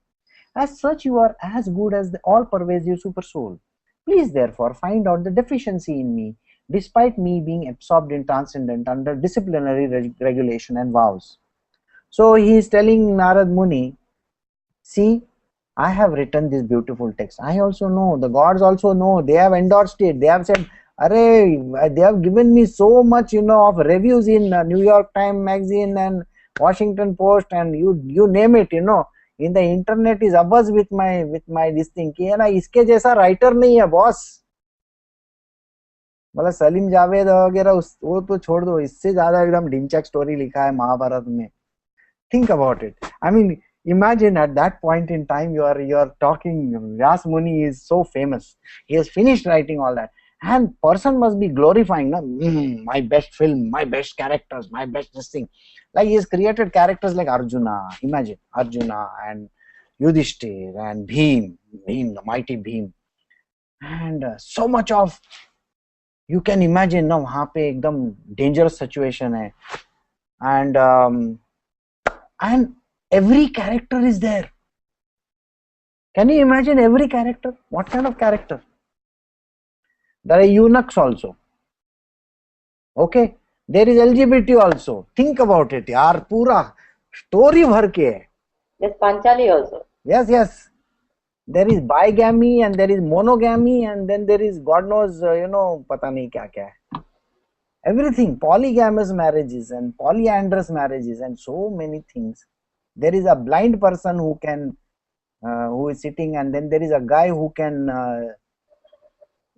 S1: As such, you are as good as the all-pervasive super soul. Please therefore find out the deficiency in me, despite me being absorbed in transcendent under disciplinary regulation and vows. So he is telling Narad Muni, see, I have written this beautiful text. I also know, the gods also know, they have endorsed it. They have said, array, they have given me so much, you know, of reviews in New York Times magazine and Washington Post and you name it, you know. In the internet is abuzz with my this thing कि है ना इसके जैसा writer नहीं है boss. मतलब सलीम जावेद वगैरह वो तो छोड़ दो, इससे ज्यादा एकदम डिंचक स्टोरी लिखा है महाभारत में. Think about it. I mean, imagine at that point in time you are talking. Vyas Muni is so famous. He has finished writing all that, and person must be glorifying. No? My best film, my best characters, my best this thing. Like he has created characters like Arjuna. Imagine Arjuna and Yudhishthir and Bhim, the mighty Bhim, and so much of. You can imagine ना वहाँ पे एकदम dangerous situation है, and every character is there. Can you imagine every character? What kind of character? There are eunuchs also. Okay, there is LGBT also. Think about it, यार पूरा story भर के है.
S2: There's Panchali also.
S1: Yes. There is bigamy and there is monogamy and then there is God knows, you know, पता नहीं क्या क्या है. Everything, polygamous marriages and polyandrous marriages and so many things. There is a blind person who can, who is sitting, and then there is a guy who can,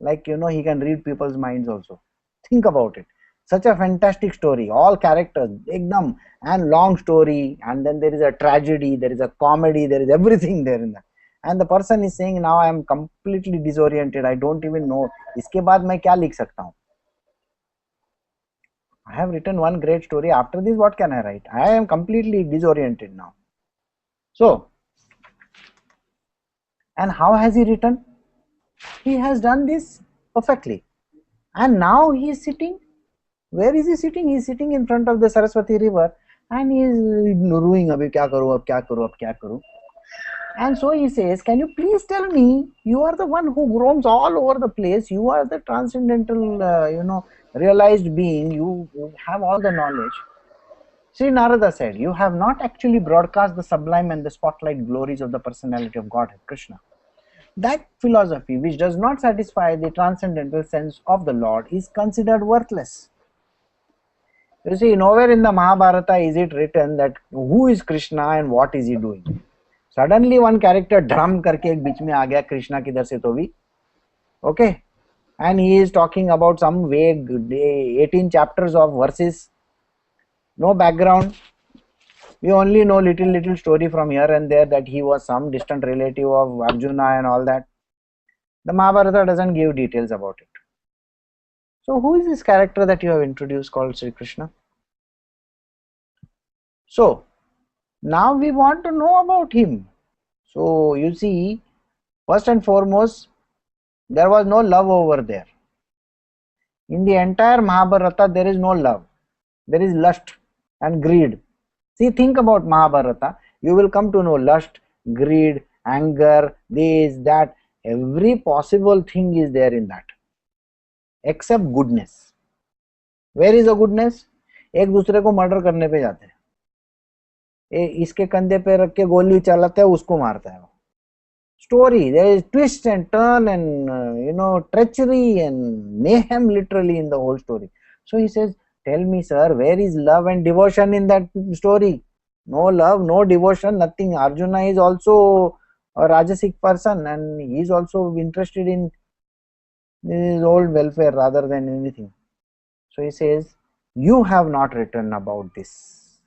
S1: like, you know, he can read people's minds also. Think about it. Such a fantastic story. All characters, ekdam, and long story, and then there is a tragedy, there is a comedy, there is everything there in that. And the person is saying, now I am completely disoriented. I don't even know. इसके बाद मैं क्या लिख सकता हूँ? I have written one great story. After this, what can I write? I am completely disoriented now. So, And how has he written? He has done this perfectly. And now he is sitting. Where is he sitting? He is sitting in front of the Saraswati river and he is ruing, abhi kya karu, ab kya karu, ab kya karu. And so he says, can you please tell me, you are the one who roams all over the place, you are the transcendental, realized being, you have all the knowledge. Sri Narada said, you have not actually broadcast the sublime and the spotlight glories of the personality of Godhead Krishna. That philosophy which does not satisfy the transcendental sense of the Lord is considered worthless. You see, nowhere in the Mahabharata is it written that who is Krishna and what is he doing. Suddenly one character drum करके एक बीच में आ गया कृष्णा किधर से तो भी, okay, and he is talking about some vague 18 chapters of verses, no background. We only know little story from here and there that he was some distant relative of Arjuna and all that. The Mahabharata doesn't give details about it. So who is this character that you have introduced called Sri Krishna? So now we want to know about him. So you see, first and foremost, there was no love over there. In the entire Mahabharata, there is no love. There is lust and greed. See, think about Mahabharata. You will come to know lust, greed, anger, this, that. Every possible thing is there in that. Except goodness. Where is the goodness? एक दूसरे को murder करने पे जाते हैं, इसके कंधे पे रख के गोली चलाता है, उसको मारता है. Story, there is twist and turn and treachery and mayhem literally in the whole story. So he says, tell me sir, where is love and devotion in that story? No love, no devotion, nothing. Arjuna is also a Rajasic person and he is also interested in his own welfare rather than anything. So he says, you have not written about this.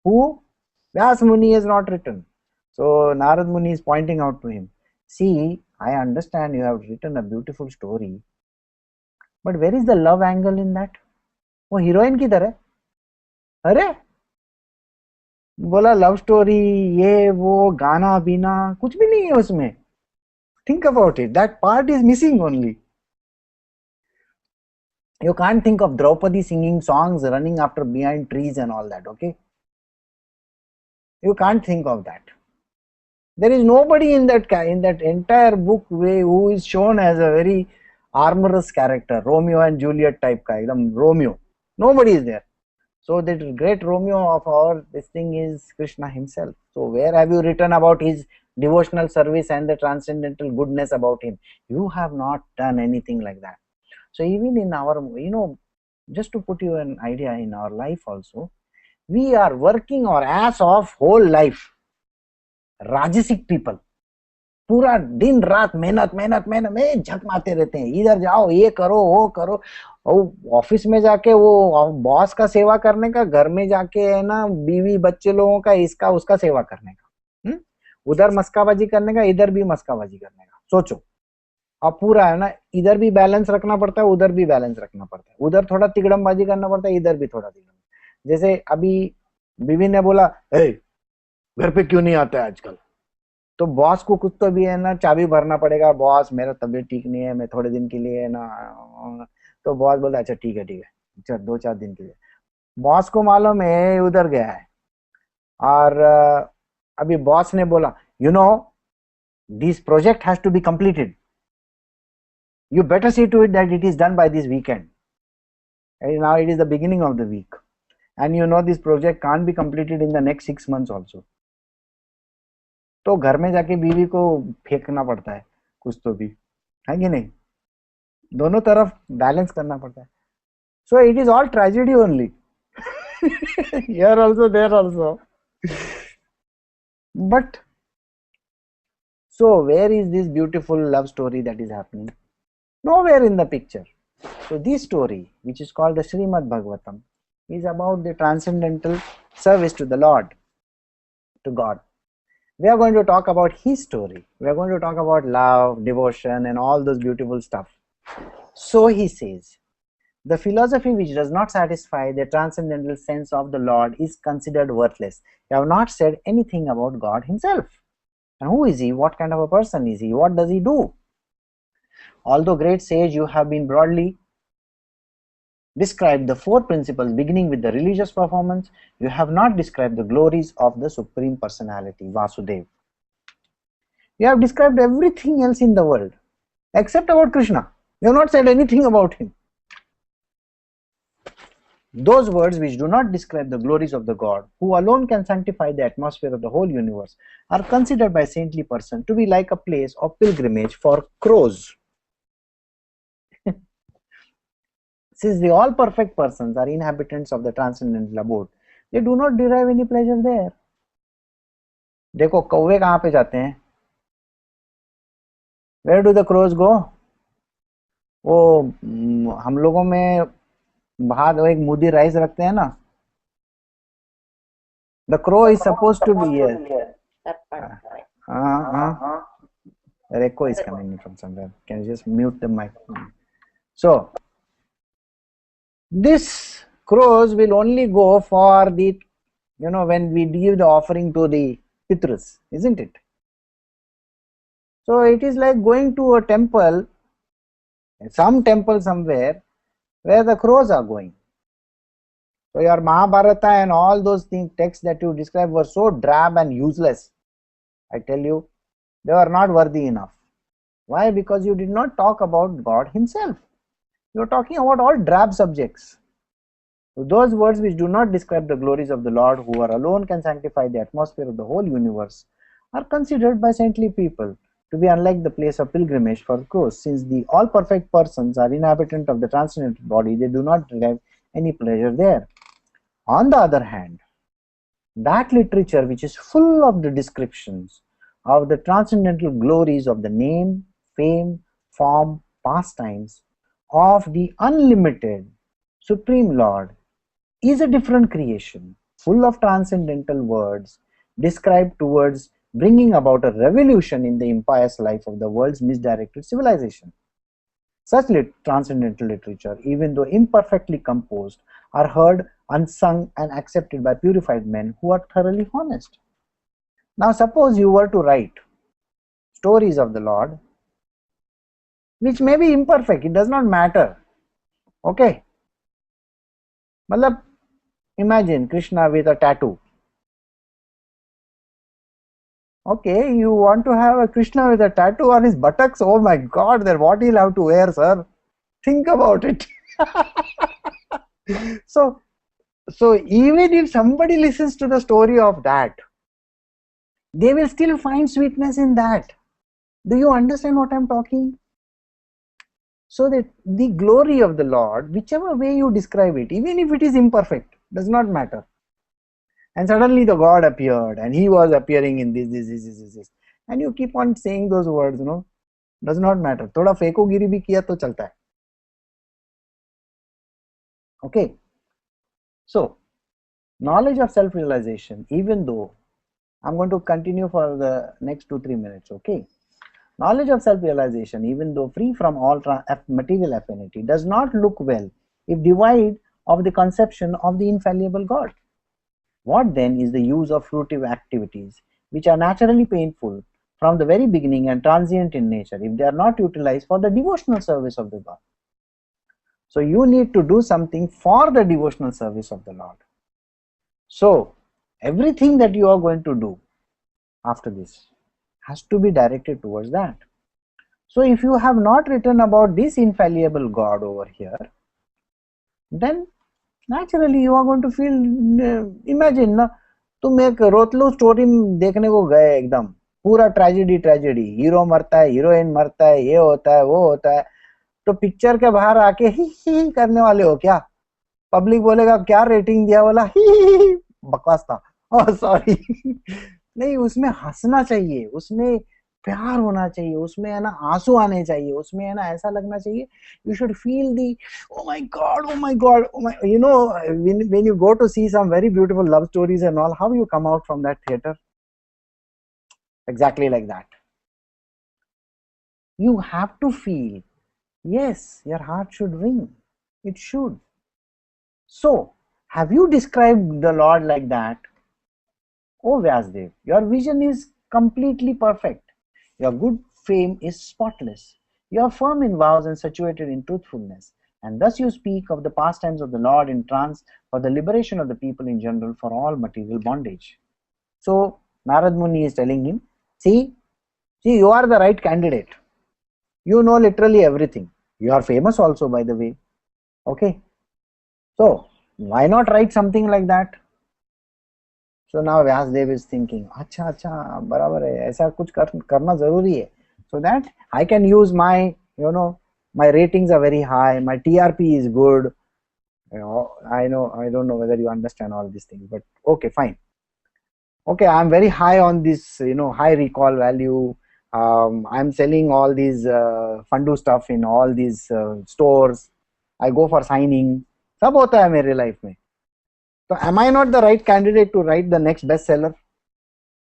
S1: Who? Vyas Muni has not written. So Narad Muni is pointing out to him, see, I understand you have written a beautiful story, but where is the love angle in that? वो heroine किधर है? अरे बोला love story, ये वो गाना बीना कुछ भी नहीं है उसमें. Think about it, that part is missing only. You can't think of Draupadi singing songs, running after behind trees and all that, okay? You can't think of that. There is nobody in that entire book who is shown as a very armorous character, Romeo and Juliet type guy, Romeo. Nobody is there. So the great Romeo of this thing is Krishna himself. So where have you written about his devotional service and the transcendental goodness about him? You have not done anything like that. So even in our, just to put you an idea, in our life also, we are working our ass off whole life. राजसिक people पूरा दिन रात मेहनत में झक मारते रहते हैं, इधर जाओ, ये करो, वो करो. ऑफिस में जाके वो बॉस का सेवा करने का, घर में जाके है ना बीवी बच्चे लोगों का इसका उसका सेवा करने का, उधर मस्काबाजी करने का, इधर भी मस्काबाजी करने का. सोचो, अब पूरा है ना, इधर भी बैलेंस रखना पड़ता है, उधर भी बैलेंस रखना पड़ता है, उधर थोड़ा तिगड़मबाजी करना पड़ता है, इधर भी थोड़ा तिगड़म. जैसे अभी बीवी ने बोला, घर पे क्यों नहीं आता है आजकल, तो बॉस को कुछ तो भी है ना चाबी भरना पड़ेगा, बॉस मेरा तबीयत ठीक नहीं है, मैं थोड़े दिन के लिए है ना, तो बॉस बोलता अच्छा ठीक है चल 2-4 दिन के लिए. बॉस को मालूम है उधर गया है, और अभी बॉस ने बोला this project has to be completed, you better see to it that it is done by this weekend. And now it is the beginning of the week and this project can't be completed in the next 6 months also. तो घर में जाके बीवी को फेंकना पड़ता है कुछ तो भी, है कि नहीं? दोनों तरफ बैलेंस करना पड़ता है. So it is all tragedy only. Here also, there also. But so where is this beautiful love story that is happening? Nowhere in the picture. So this story, which is called the Srimad Bhagavatam, is about the transcendental service to the Lord, to God. We are going to talk about his story. We are going to talk about love, devotion and all those beautiful stuff. So he says, the philosophy which does not satisfy the transcendental sense of the Lord is considered worthless. You have not said anything about God himself. And who is he? What kind of a person is he? What does he do? Although great sage, you have been broadly described the four principles beginning with the religious performance. You have not described the glories of the Supreme Personality, Vasudev. You have described everything else in the world except about Krishna. You have not said anything about him. Those words which do not describe the glories of the God, who alone can sanctify the atmosphere of the whole universe, are considered by saintly person to be like a place of pilgrimage for crows. Since the all perfect persons are inhabitants of the transcendental abode, they do not derive any pleasure there. देखो कौवे कहाँ पे जाते हैं? Where do the crows go? वो हम लोगों में भात और एक मूदी राइस रखते हैं ना. The crow is supposed to be here. The echo is coming from somewhere. Can you just mute the mic? So this crows will only go for the, when we give the offering to the Pitrus, isn't it? So it is like going to a temple, some temple somewhere where the crows are going. So your Mahabharata and all those texts that you described were so drab and useless. I tell you, they were not worthy enough. Why? Because you did not talk about God himself. You are talking about all drab subjects. So those words which do not describe the glories of the Lord, who are alone can sanctify the atmosphere of the whole universe, are considered by saintly people to be unlike the place of pilgrimage for crows. Since the all perfect persons are inhabitant of the transcendental body, they do not derive any pleasure there. On the other hand, that literature which is full of the descriptions of the transcendental glories of the name, fame, form, pastimes of the unlimited Supreme Lord is a different creation, full of transcendental words described towards bringing about a revolution in the impious life of the world's misdirected civilization. Such transcendental literature, even though imperfectly composed, are heard, unsung and accepted by purified men who are thoroughly honest. Now suppose you were to write stories of the Lord, which may be imperfect, it does not matter. Okay? Matlab, imagine Krishna with a tattoo. Okay, you want to have a Krishna with a tattoo on his buttocks? Oh my God, then what he'll have to wear, sir? Think about it. So even if somebody listens to the story of that, they will still find sweetness in that. Do you understand what I'm talking? So that the glory of the Lord, whichever way you describe it, even if it is imperfect, does not matter. And suddenly the God appeared and he was appearing in this. And you keep on saying those words, does not matter. Thoda fekogiri bhi kiya to chalta hai. Okay. So, knowledge of self-realization, even though I'm going to continue for the next 2-3 minutes, okay? Knowledge of self-realization, even though free from all material affinity, does not look well if devoid of the conception of the infallible God. What then is the use of fruitive activities, which are naturally painful from the very beginning and transient in nature, if they are not utilized for the devotional service of the God? So you need to do something for the devotional service of the Lord. So everything that you are going to do after this has to be directed towards that. So if you have not written about this infallible God over here, then naturally you are going to feel, imagine ना, तुम एक रोतलू story देखने को गए, एकदम पूरा tragedy, hero मरता है, हीरोइन मरता है, ये होता है, वो होता है, तो पिक्चर के बाहर आके ही करने वाले हो क्या? पब्लिक बोलेगा क्या रेटिंग दिया, बोला ही बकवास था, ओह सॉरी। नहीं, उसमें हंसना चाहिए, उसमें प्यार होना चाहिए, उसमें है ना आंसू आने चाहिए, उसमें है ना ऐसा लगना चाहिए, you should feel the oh my god, when you go to see some very beautiful love stories and all, how you come out from that theater? Exactly like that. You have to feel, yes, your heart should ring, it should. So have you described the Lord like that? Oh Vyasdev, your vision is completely perfect. Your good fame is spotless. You are firm in vows and situated in truthfulness. And thus you speak of the pastimes of the Lord in trance for the liberation of the people in general for all material bondage. So Narad Muni is telling him, see, you are the right candidate. You know literally everything. You are famous also, by the way. Okay. So why not write something like that? So now Vyasdev is thinking, अच्छा अच्छा बराबर है, ऐसा कुछ करना जरूरी है, so that I can use my, my ratings are very high, my TRP is good. I don't know whether you understand all these things, but okay, fine. Okay, I'm very high on this, high recall value. I'm selling all these fundu stuff in all these stores. I go for signing. सब होता है मेरे life में. So am I not the right candidate to write the next bestseller?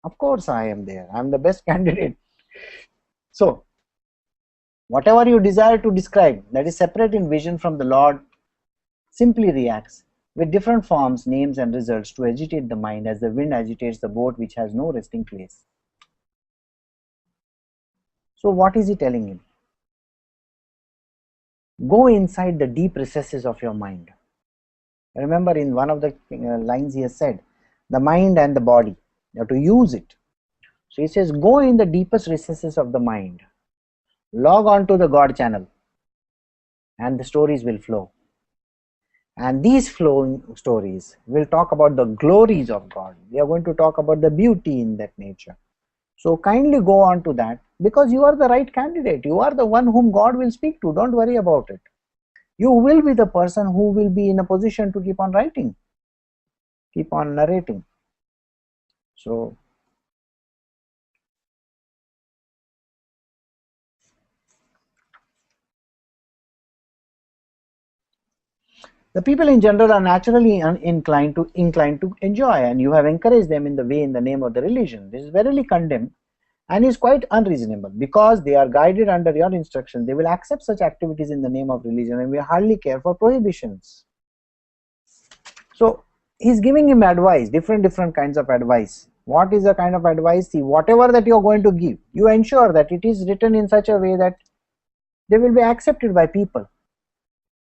S1: Of course I am there. I am the best candidate. So whatever you desire to describe that is separate in vision from the Lord simply reacts with different forms, names and results to agitate the mind as the wind agitates the boat which has no resting place. So what is he telling him? Go inside the deep recesses of your mind. Remember, in one of the lines he has said, the mind and the body, you have to use it. So he says, go in the deepest recesses of the mind, log on to the God channel, and the stories will flow. And these flowing stories will talk about the glories of God. We are going to talk about the beauty in that nature. So kindly go on to that, because you are the right candidate. You are the one whom God will speak to. Don't worry about it. You will be the person who will be in a position to keep on writing, keep on narrating. So the people in general are naturally inclined to enjoy, and you have encouraged them in the way in the name of the religion. This is verily condemned and is quite unreasonable, because they are guided under your instruction. They will accept such activities in the name of religion and will hardly care for prohibitions. So he's giving him advice, different kinds of advice. What is the kind of advice? See, whatever that you are going to give, you ensure that it is written in such a way that they will be accepted by people.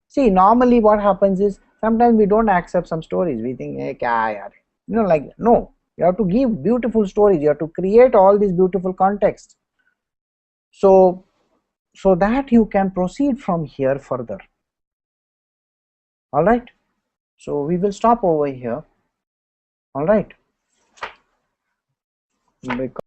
S1: See, normally what happens is, sometimes we don't accept some stories. We think, hey, kya yaar? Like, no, you have to give beautiful stories. You have to create all these beautiful contexts. So that you can proceed from here further. All right. So we will stop over here. All right. Because